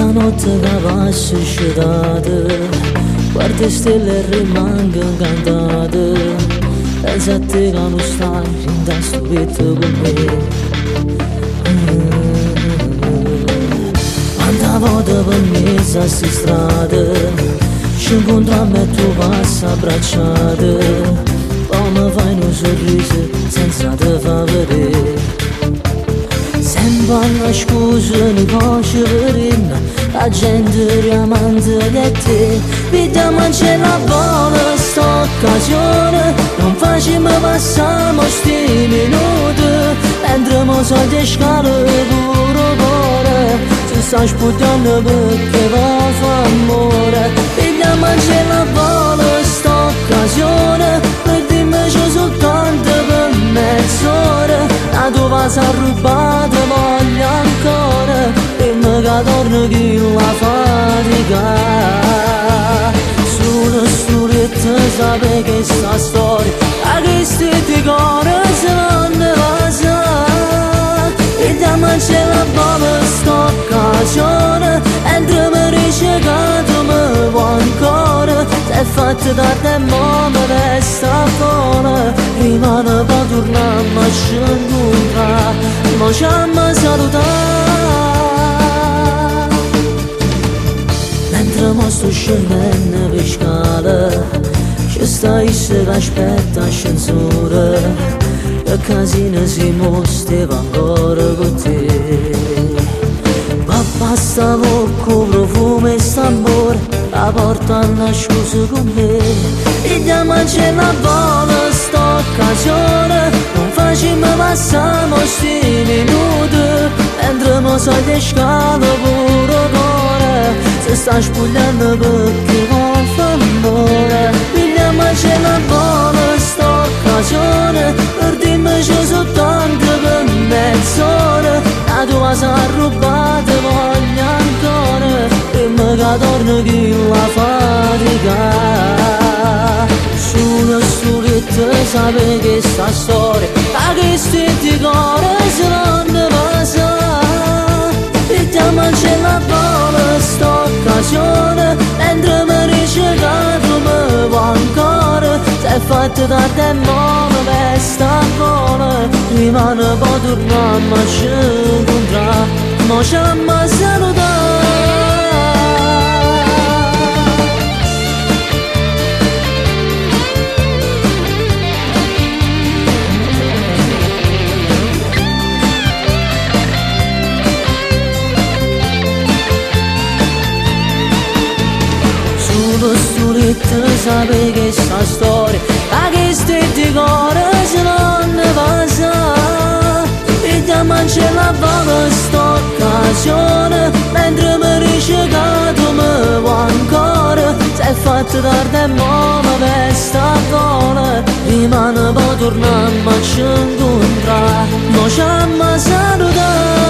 notte che passa sciatate, guarda stelle e rimango incantate. Pensa a te che non stai in da stupito con me. Quanta volta per me sa sti strade, ci incontriamo e tu passa abbracciate. Poi mi fai un sorriso senza te fa vedere. Sempre una scusa, ne voce verina, la gente riamante di te. Vediamo c'è la buona sta occasione, non facciamo passare sti minuti, mentre mo soldi scale pure cuore, si sta sputando perché va fa amore. Vediamo c'è la buona sta occasione, per dimmi soltanto per mezz'ora. La tua vas a rubare voglio ancora, prima che torni chi la fatica. Solo sturetta sape che sta storia, a che ti cuore se non ne va sa. Vediamo c'è la buona sta occasione, entra mi dice che tu mi vuoi ancora. Se è fatta tardi e mo mi resta buona, rimane poi torniamo a scincontrare, mo ci amma salutare. Mentre mo sto scendendo per scala, ci sta issa che aspetta ascensore, e casino si mostra ancora con te. Papà stavo con profumo e st'amore, la porta hanno scusa con me. Vediamo c'è la buona sta occasione, non facciamo passare sti minuti, mentre mo soldi scala pure cuore, si sta spogliando perché va fa amore. Vediamo c'è la buona sta occasione, per dimmi soltanto per mezz'ora. La tua vas a rubare voglio ancora, prima che torni chi la fatica. Sulla stuletta sape che sta storia, a che stetti cuore se non ne va sa. Vediamo c'è la buona sta occasione, mentre mi dice che tu mi vuoi ancora. Se è fatta tardi e mo mi resta buona, rimane poi torniamo a scincontrare, mo ci amma salutare. Sape che sta storia, a che stetti cuore se non ne va sa. Vediamo c'è la buona sta occasione, mentre mi dice che tu mi vuoi ancora. Se è fatta tardi e mo mi resta buona, rimane poi torniamo a scincontrare, mo ci amma salutare.